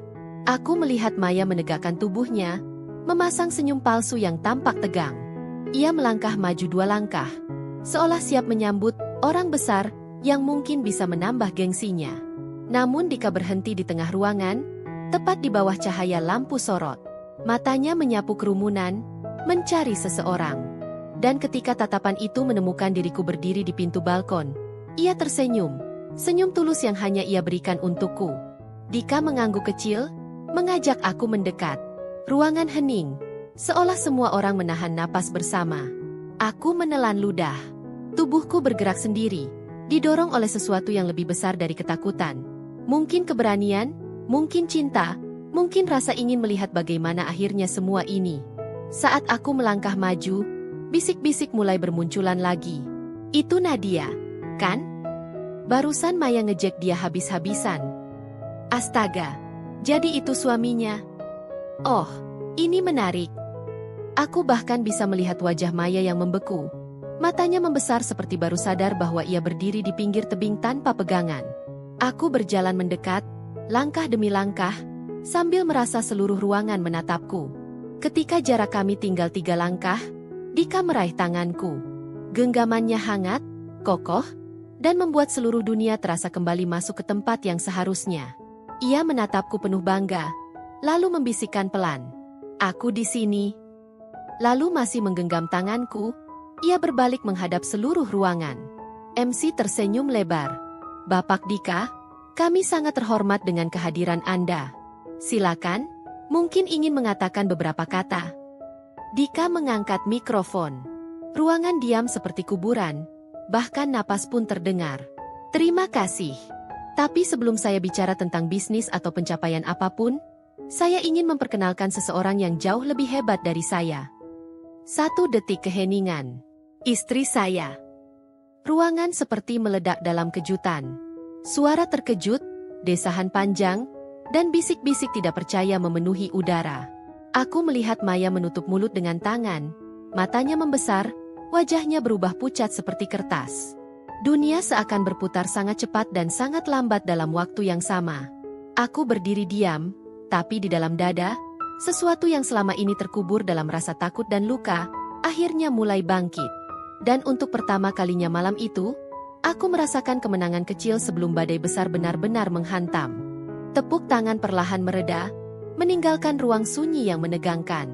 Aku melihat Maya menegakkan tubuhnya, memasang senyum palsu yang tampak tegang. Ia melangkah maju 2 langkah, seolah siap menyambut orang besar yang mungkin bisa menambah gengsinya. Namun Dika berhenti di tengah ruangan, tepat di bawah cahaya lampu sorot. Matanya menyapu kerumunan, mencari seseorang. Dan ketika tatapan itu menemukan diriku berdiri di pintu balkon, ia tersenyum. Senyum tulus yang hanya ia berikan untukku. Dika mengangguk kecil, mengajak aku mendekat. Ruangan hening, seolah semua orang menahan napas bersama. Aku menelan ludah. Tubuhku bergerak sendiri, didorong oleh sesuatu yang lebih besar dari ketakutan. Mungkin keberanian, mungkin cinta, mungkin rasa ingin melihat bagaimana akhirnya semua ini. Saat aku melangkah maju, bisik-bisik mulai bermunculan lagi. Itu Nadia, kan? Barusan Maya ngejek dia habis-habisan. Astaga, jadi itu suaminya. Oh, ini menarik. Aku bahkan bisa melihat wajah Maya yang membeku. Matanya membesar seperti baru sadar bahwa ia berdiri di pinggir tebing tanpa pegangan. Aku berjalan mendekat, langkah demi langkah, sambil merasa seluruh ruangan menatapku. Ketika jarak kami tinggal 3 langkah, Dika meraih tanganku. Genggamannya hangat, kokoh, dan membuat seluruh dunia terasa kembali masuk ke tempat yang seharusnya. Ia menatapku penuh bangga, lalu membisikkan pelan, "Aku di sini." Lalu masih menggenggam tanganku, ia berbalik menghadap seluruh ruangan. MC tersenyum lebar. "Bapak Dika, kami sangat terhormat dengan kehadiran Anda. Silakan, mungkin ingin mengatakan beberapa kata." Dika mengangkat mikrofon. Ruangan diam seperti kuburan, bahkan napas pun terdengar. "Terima kasih. Tapi sebelum saya bicara tentang bisnis atau pencapaian apapun, saya ingin memperkenalkan seseorang yang jauh lebih hebat dari saya." 1 detik keheningan. "Istri saya." Ruangan seperti meledak dalam kejutan. Suara terkejut, desahan panjang, dan bisik-bisik tidak percaya memenuhi udara. Aku melihat Maya menutup mulut dengan tangan, matanya membesar, wajahnya berubah pucat seperti kertas. Dunia seakan berputar sangat cepat dan sangat lambat dalam waktu yang sama. Aku berdiri diam, tapi di dalam dada, sesuatu yang selama ini terkubur dalam rasa takut dan luka, akhirnya mulai bangkit. Dan untuk pertama kalinya malam itu, aku merasakan kemenangan kecil sebelum badai besar benar-benar menghantam. Tepuk tangan perlahan mereda, meninggalkan ruang sunyi yang menegangkan.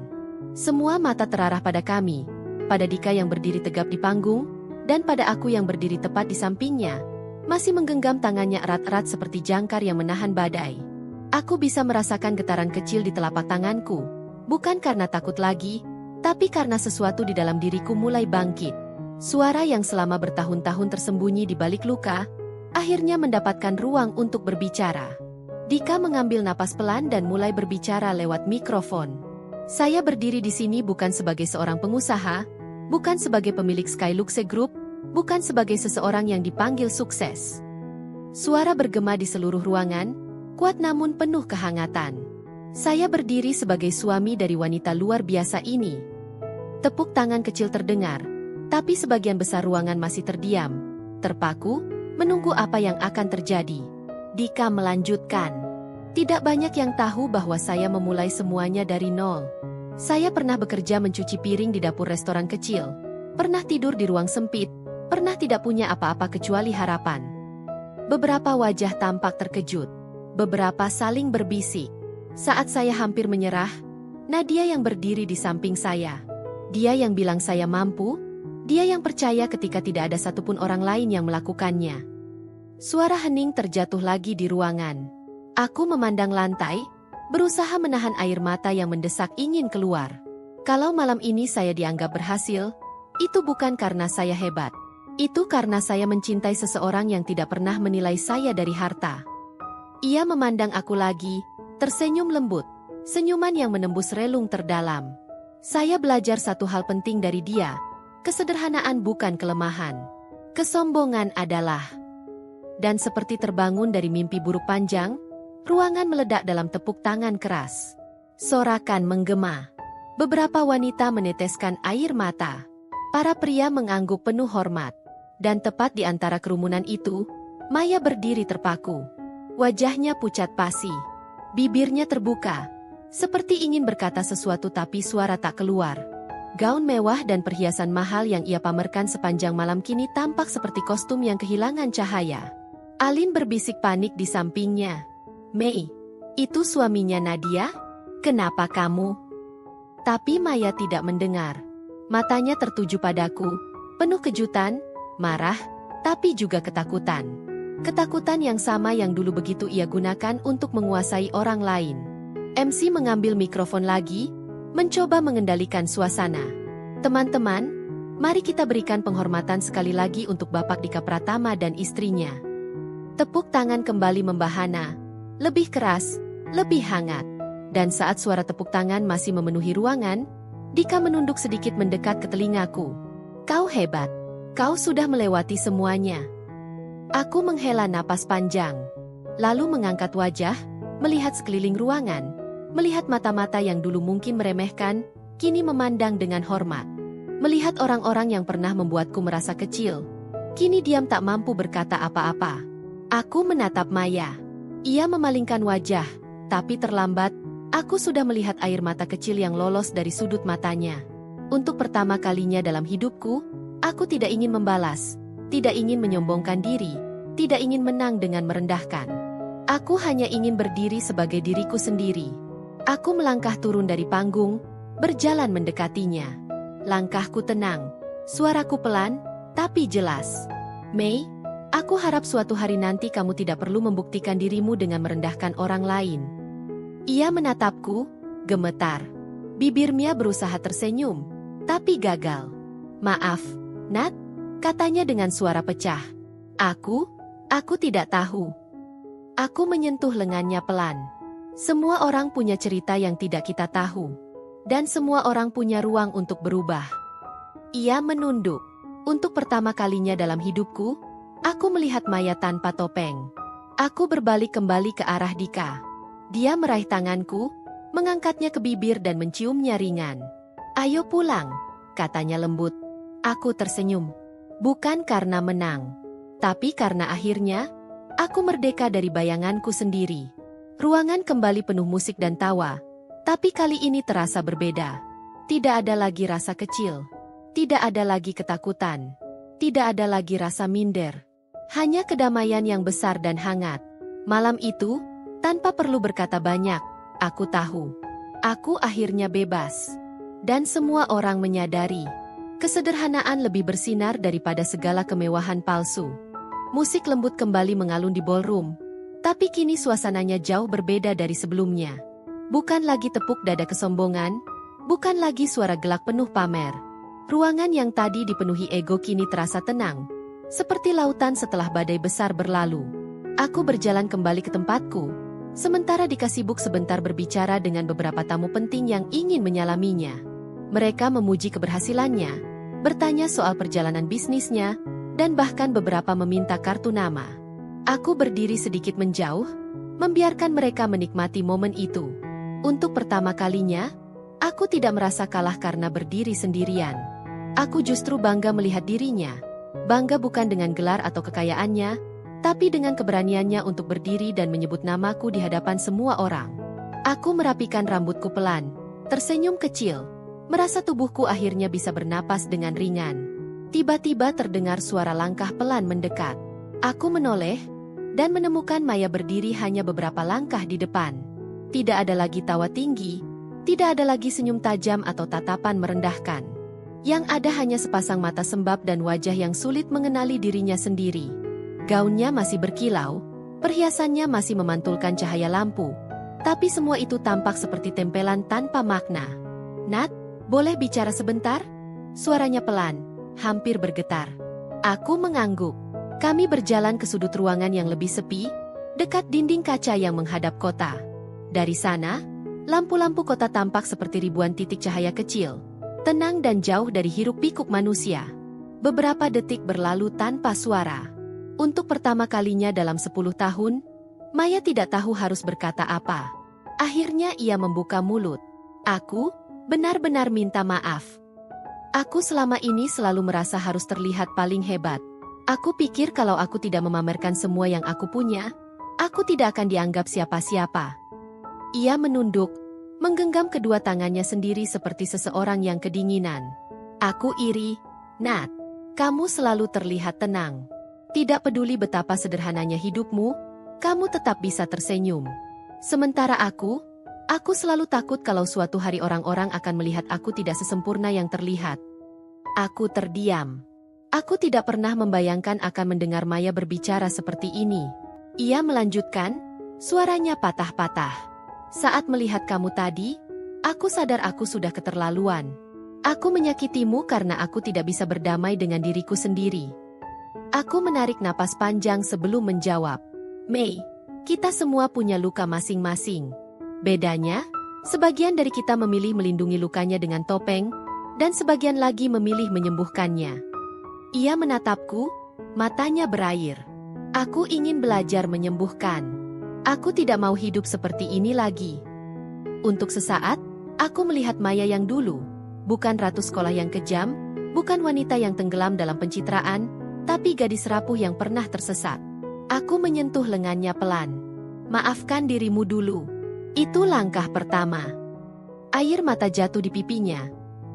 Semua mata terarah pada kami, pada Dika yang berdiri tegap di panggung, dan pada aku yang berdiri tepat di sampingnya, masih menggenggam tangannya erat-erat seperti jangkar yang menahan badai. Aku bisa merasakan getaran kecil di telapak tanganku, bukan karena takut lagi, tapi karena sesuatu di dalam diriku mulai bangkit. Suara yang selama bertahun-tahun tersembunyi di balik luka, akhirnya mendapatkan ruang untuk berbicara. Dika mengambil napas pelan dan mulai berbicara lewat mikrofon. "Saya berdiri di sini bukan sebagai seorang pengusaha, bukan sebagai pemilik Skyluxe Group, bukan sebagai seseorang yang dipanggil sukses." Suara bergema di seluruh ruangan, kuat namun penuh kehangatan. "Saya berdiri sebagai suami dari wanita luar biasa ini." Tepuk tangan kecil terdengar, tapi sebagian besar ruangan masih terdiam, terpaku, menunggu apa yang akan terjadi. Dika melanjutkan, "Tidak banyak yang tahu bahwa saya memulai semuanya dari nol. Saya pernah bekerja mencuci piring di dapur restoran kecil, pernah tidur di ruang sempit, pernah tidak punya apa-apa kecuali harapan." Beberapa wajah tampak terkejut, beberapa saling berbisik. Saat saya hampir menyerah, Nadia yang berdiri di samping saya. Dia yang bilang saya mampu, dia yang percaya ketika tidak ada satupun orang lain yang melakukannya. Suara hening terjatuh lagi di ruangan. Aku memandang lantai, berusaha menahan air mata yang mendesak ingin keluar. Kalau malam ini saya dianggap berhasil, itu bukan karena saya hebat. Itu karena saya mencintai seseorang yang tidak pernah menilai saya dari harta. Ia memandang aku lagi, tersenyum lembut, senyuman yang menembus relung terdalam. Saya belajar satu hal penting dari dia, kesederhanaan bukan kelemahan. Kesombongan adalah. Dan seperti terbangun dari mimpi buruk panjang, ruangan meledak dalam tepuk tangan keras. Sorakan menggema. Beberapa wanita meneteskan air mata. Para pria mengangguk penuh hormat. Dan tepat di antara kerumunan itu, Maya berdiri terpaku. Wajahnya pucat pasi. Bibirnya terbuka, seperti ingin berkata sesuatu tapi suara tak keluar. Gaun mewah dan perhiasan mahal yang ia pamerkan sepanjang malam kini tampak seperti kostum yang kehilangan cahaya. Alin berbisik panik di sampingnya. "Mei, itu suaminya Nadia? Kenapa kamu?" Tapi Maya tidak mendengar. Matanya tertuju padaku, penuh kejutan, marah, tapi juga ketakutan. Ketakutan yang sama yang dulu begitu ia gunakan untuk menguasai orang lain. MC mengambil mikrofon lagi, mencoba mengendalikan suasana. "Teman-teman, mari kita berikan penghormatan sekali lagi untuk Bapak Dika Pratama dan istrinya." Tepuk tangan kembali membahana, lebih keras, lebih hangat. Dan saat suara tepuk tangan masih memenuhi ruangan, Dika menunduk sedikit mendekat ke telingaku. "Kau hebat. Kau sudah melewati semuanya." Aku menghela napas panjang, lalu mengangkat wajah, melihat sekeliling ruangan, melihat mata-mata yang dulu mungkin meremehkan, kini memandang dengan hormat. Melihat orang-orang yang pernah membuatku merasa kecil, kini diam tak mampu berkata apa-apa. Aku menatap Maya. Ia memalingkan wajah, tapi terlambat, aku sudah melihat air mata kecil yang lolos dari sudut matanya. Untuk pertama kalinya dalam hidupku, aku tidak ingin membalas, tidak ingin menyombongkan diri, tidak ingin menang dengan merendahkan. Aku hanya ingin berdiri sebagai diriku sendiri. Aku melangkah turun dari panggung, berjalan mendekatinya. Langkahku tenang, suaraku pelan, tapi jelas. Mei, aku harap suatu hari nanti kamu tidak perlu membuktikan dirimu dengan merendahkan orang lain. Ia menatapku, gemetar. Bibir Mia berusaha tersenyum, tapi gagal. Maaf, Nat, katanya dengan suara pecah. Aku tidak tahu. Aku menyentuh lengannya pelan. Semua orang punya cerita yang tidak kita tahu. Dan semua orang punya ruang untuk berubah. Ia menunduk. Untuk pertama kalinya dalam hidupku, aku melihat Maya tanpa topeng. Aku berbalik kembali ke arah Dika. Dia meraih tanganku, mengangkatnya ke bibir dan menciumnya ringan. Ayo pulang, katanya lembut. Aku tersenyum. Bukan karena menang, tapi karena akhirnya, aku merdeka dari bayanganku sendiri. Ruangan kembali penuh musik dan tawa, tapi kali ini terasa berbeda. Tidak ada lagi rasa kecil. Tidak ada lagi ketakutan. Tidak ada lagi rasa minder. Hanya kedamaian yang besar dan hangat. Malam itu, tanpa perlu berkata banyak, aku tahu. Aku akhirnya bebas. Dan semua orang menyadari. Kesederhanaan lebih bersinar daripada segala kemewahan palsu. Musik lembut kembali mengalun di ballroom. Tapi kini suasananya jauh berbeda dari sebelumnya. Bukan lagi tepuk dada kesombongan. Bukan lagi suara gelak penuh pamer. Ruangan yang tadi dipenuhi ego kini terasa tenang. Seperti lautan setelah badai besar berlalu. Aku berjalan kembali ke tempatku. Sementara Dika sibuk sebentar berbicara dengan beberapa tamu penting yang ingin menyalaminya. Mereka memuji keberhasilannya, bertanya soal perjalanan bisnisnya, dan bahkan beberapa meminta kartu nama. Aku berdiri sedikit menjauh, membiarkan mereka menikmati momen itu. Untuk pertama kalinya, aku tidak merasa kalah karena berdiri sendirian. Aku justru bangga melihat dirinya. Bangga bukan dengan gelar atau kekayaannya, tapi dengan keberaniannya untuk berdiri dan menyebut namaku di hadapan semua orang. Aku merapikan rambutku pelan, tersenyum kecil, merasa tubuhku akhirnya bisa bernapas dengan ringan. Tiba-tiba terdengar suara langkah pelan mendekat. Aku menoleh, dan menemukan Maya berdiri hanya beberapa langkah di depan. Tidak ada lagi tawa tinggi, tidak ada lagi senyum tajam atau tatapan merendahkan. Yang ada hanya sepasang mata sembab dan wajah yang sulit mengenali dirinya sendiri. Gaunnya masih berkilau, perhiasannya masih memantulkan cahaya lampu, tapi semua itu tampak seperti tempelan tanpa makna. Nat, boleh bicara sebentar? Suaranya pelan, hampir bergetar. Aku mengangguk. Kami berjalan ke sudut ruangan yang lebih sepi, dekat dinding kaca yang menghadap kota. Dari sana, lampu-lampu kota tampak seperti ribuan titik cahaya kecil, tenang dan jauh dari hiruk-pikuk manusia. Beberapa detik berlalu tanpa suara. Untuk pertama kalinya dalam 10 tahun, Maya tidak tahu harus berkata apa. Akhirnya ia membuka mulut. Aku benar-benar minta maaf. Aku selama ini selalu merasa harus terlihat paling hebat. Aku pikir kalau aku tidak memamerkan semua yang aku punya, aku tidak akan dianggap siapa-siapa. Ia menunduk, menggenggam kedua tangannya sendiri seperti seseorang yang kedinginan. Aku iri, Nat. Kamu selalu terlihat tenang. Tidak peduli betapa sederhananya hidupmu, kamu tetap bisa tersenyum. Sementara aku selalu takut kalau suatu hari orang-orang akan melihat aku tidak sesempurna yang terlihat. Aku terdiam. Aku tidak pernah membayangkan akan mendengar Maya berbicara seperti ini. Ia melanjutkan, suaranya patah-patah. Saat melihat kamu tadi, aku sadar aku sudah keterlaluan. Aku menyakitimu karena aku tidak bisa berdamai dengan diriku sendiri. Aku menarik napas panjang sebelum menjawab. Mei, kita semua punya luka masing-masing. Bedanya, sebagian dari kita memilih melindungi lukanya dengan topeng, dan sebagian lagi memilih menyembuhkannya. Ia menatapku, matanya berair. Aku ingin belajar menyembuhkan. Aku tidak mau hidup seperti ini lagi. Untuk sesaat, aku melihat Maya yang dulu, bukan ratu sekolah yang kejam, bukan wanita yang tenggelam dalam pencitraan, tapi gadis rapuh yang pernah tersesat. Aku menyentuh lengannya pelan. Maafkan dirimu dulu. Itu langkah pertama. Air mata jatuh di pipinya.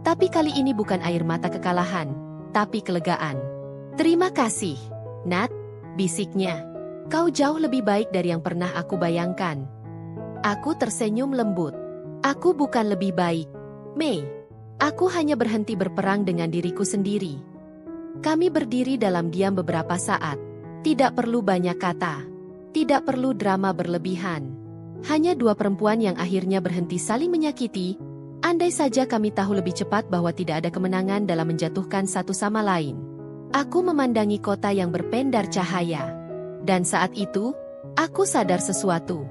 Tapi kali ini bukan air mata kekalahan, tapi kelegaan. Terima kasih, Nat, bisiknya. Kau jauh lebih baik dari yang pernah aku bayangkan. Aku tersenyum lembut. Aku bukan lebih baik, Mei. Aku hanya berhenti berperang dengan diriku sendiri. Kami berdiri dalam diam beberapa saat. Tidak perlu banyak kata. Tidak perlu drama berlebihan. Hanya dua perempuan yang akhirnya berhenti saling menyakiti. Andai saja kami tahu lebih cepat bahwa tidak ada kemenangan dalam menjatuhkan satu sama lain. Aku memandangi kota yang berpendar cahaya. Dan saat itu, aku sadar sesuatu.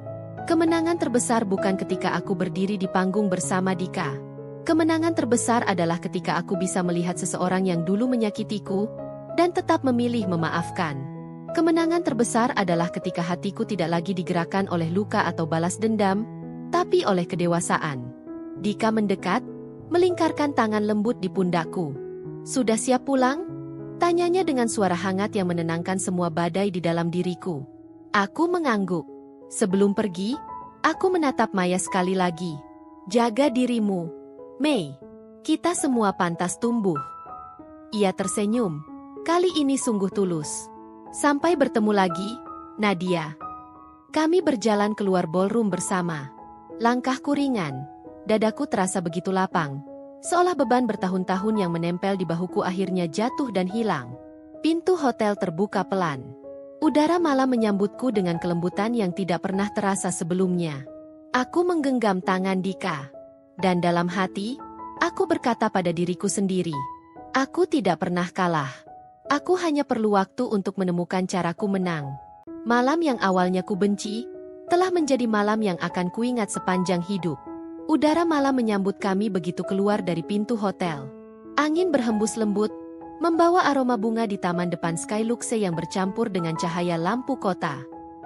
Kemenangan terbesar bukan ketika aku berdiri di panggung bersama Dika. Kemenangan terbesar adalah ketika aku bisa melihat seseorang yang dulu menyakitiku dan tetap memilih memaafkan. Kemenangan terbesar adalah ketika hatiku tidak lagi digerakkan oleh luka atau balas dendam, tapi oleh kedewasaan. Dika mendekat, melingkarkan tangan lembut di pundakku. "Sudah siap pulang?" Tanyanya dengan suara hangat yang menenangkan semua badai di dalam diriku. Aku mengangguk. Sebelum pergi, aku menatap Maya sekali lagi. "Jaga dirimu, Mei. Kita semua pantas tumbuh." Ia tersenyum. Kali ini sungguh tulus. "Sampai bertemu lagi, Nadia." Kami berjalan keluar ballroom bersama. Langkahku ringan. Dadaku terasa begitu lapang. Seolah beban bertahun-tahun yang menempel di bahuku akhirnya jatuh dan hilang. Pintu hotel terbuka pelan. Udara malam menyambutku dengan kelembutan yang tidak pernah terasa sebelumnya. Aku menggenggam tangan Dika. Dan dalam hati, aku berkata pada diriku sendiri, aku tidak pernah kalah. Aku hanya perlu waktu untuk menemukan caraku menang. Malam yang awalnya ku benci, telah menjadi malam yang akan kuingat sepanjang hidup. Udara malam menyambut kami begitu keluar dari pintu hotel. Angin berhembus lembut, membawa aroma bunga di taman depan Skyluxe yang bercampur dengan cahaya lampu kota.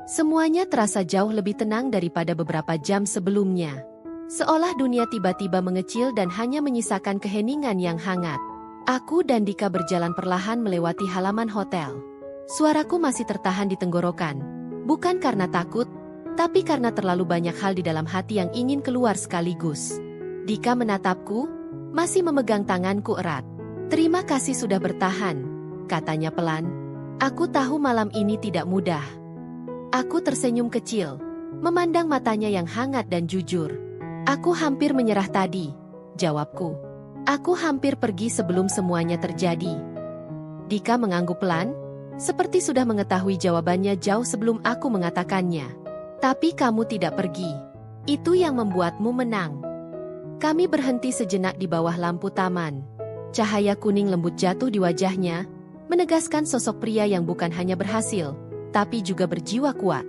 Semuanya terasa jauh lebih tenang daripada beberapa jam sebelumnya. Seolah dunia tiba-tiba mengecil dan hanya menyisakan keheningan yang hangat. Aku dan Dika berjalan perlahan melewati halaman hotel. Suaraku masih tertahan di tenggorokan, bukan karena takut, tapi karena terlalu banyak hal di dalam hati yang ingin keluar sekaligus. Dika menatapku, masih memegang tanganku erat. "Terima kasih sudah bertahan," katanya pelan. "Aku tahu malam ini tidak mudah." Aku tersenyum kecil, memandang matanya yang hangat dan jujur. "Aku hampir menyerah tadi," jawabku. "Aku hampir pergi sebelum semuanya terjadi." Dika mengangguk pelan, seperti sudah mengetahui jawabannya jauh sebelum aku mengatakannya. "Tapi kamu tidak pergi. Itu yang membuatmu menang." Kami berhenti sejenak di bawah lampu taman. Cahaya kuning lembut jatuh di wajahnya, menegaskan sosok pria yang bukan hanya berhasil, tapi juga berjiwa kuat.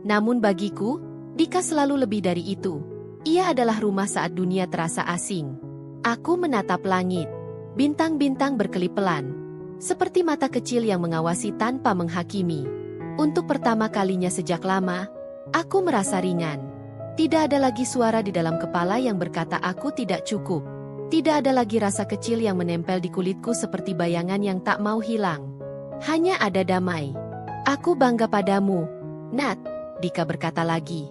Namun bagiku, Dika selalu lebih dari itu. Ia adalah rumah saat dunia terasa asing. Aku menatap langit. Bintang-bintang berkelip pelan, seperti mata kecil yang mengawasi tanpa menghakimi. Untuk pertama kalinya sejak lama, aku merasa ringan. Tidak ada lagi suara di dalam kepala yang berkata aku tidak cukup. Tidak ada lagi rasa kecil yang menempel di kulitku seperti bayangan yang tak mau hilang. Hanya ada damai. "Aku bangga padamu, Nat," Dika berkata lagi.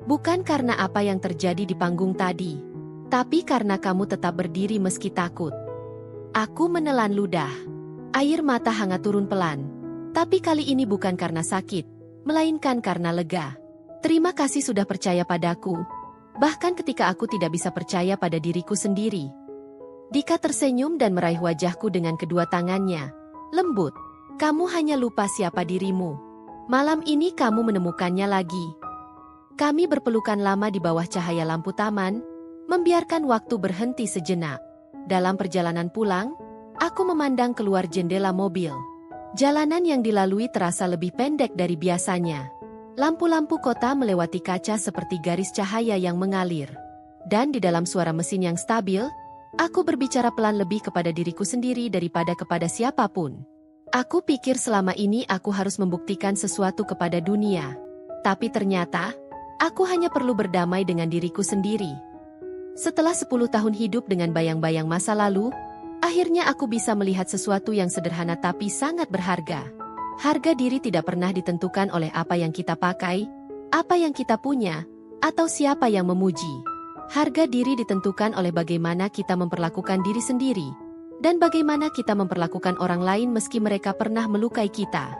"Bukan karena apa yang terjadi di panggung tadi, tapi karena kamu tetap berdiri meski takut." Aku menelan ludah. Air mata hangat turun pelan. Tapi kali ini bukan karena sakit, melainkan karena lega. "Terima kasih sudah percaya padaku, bahkan ketika aku tidak bisa percaya pada diriku sendiri." Dika tersenyum dan meraih wajahku dengan kedua tangannya. Lembut, "Kamu hanya lupa siapa dirimu. Malam ini kamu menemukannya lagi." Kami berpelukan lama di bawah cahaya lampu taman, membiarkan waktu berhenti sejenak. Dalam perjalanan pulang, aku memandang keluar jendela mobil. Jalanan yang dilalui terasa lebih pendek dari biasanya. Lampu-lampu kota melewati kaca seperti garis cahaya yang mengalir. Dan di dalam suara mesin yang stabil, aku berbicara pelan lebih kepada diriku sendiri daripada kepada siapapun. Aku pikir selama ini aku harus membuktikan sesuatu kepada dunia. Tapi ternyata, aku hanya perlu berdamai dengan diriku sendiri. Setelah 10 tahun hidup dengan bayang-bayang masa lalu, akhirnya aku bisa melihat sesuatu yang sederhana tapi sangat berharga. Harga diri tidak pernah ditentukan oleh apa yang kita pakai, apa yang kita punya, atau siapa yang memuji. Harga diri ditentukan oleh bagaimana kita memperlakukan diri sendiri, Dan bagaimana kita memperlakukan orang lain meski mereka pernah melukai kita.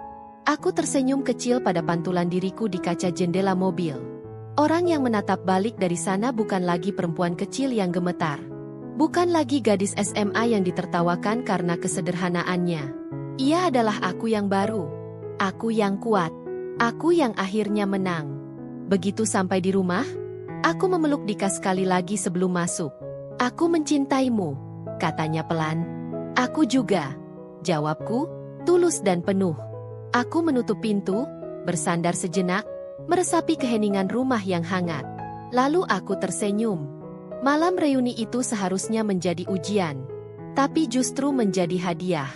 Aku tersenyum kecil pada pantulan diriku di kaca jendela mobil. Orang yang menatap balik dari sana bukan lagi perempuan kecil yang gemetar. Bukan lagi gadis SMA yang ditertawakan karena kesederhanaannya. Ia adalah aku yang baru. Aku yang kuat. Aku yang akhirnya menang. Begitu sampai di rumah, aku memeluk Dika sekali lagi sebelum masuk. Aku mencintaimu, katanya pelan. Aku juga, jawabku, tulus dan penuh. Aku menutup pintu, bersandar sejenak, meresapi keheningan rumah yang hangat. Lalu aku tersenyum. Malam reuni itu seharusnya menjadi ujian, tapi justru menjadi hadiah.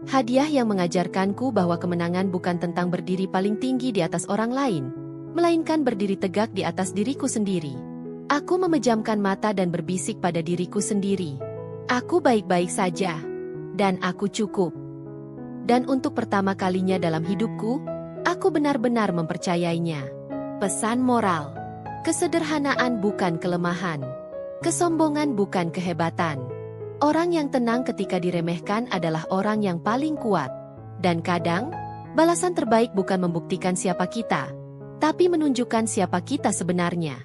Hadiah yang mengajarkanku bahwa kemenangan bukan tentang berdiri paling tinggi di atas orang lain, melainkan berdiri tegak di atas diriku sendiri. Aku memejamkan mata dan berbisik pada diriku sendiri. Aku baik-baik saja, dan aku cukup. Dan untuk pertama kalinya dalam hidupku, aku benar-benar mempercayainya. Pesan moral: kesederhanaan bukan kelemahan. Kesombongan bukan kehebatan. Orang yang tenang ketika diremehkan adalah orang yang paling kuat. Dan kadang, balasan terbaik bukan membuktikan siapa kita, tapi menunjukkan siapa kita sebenarnya.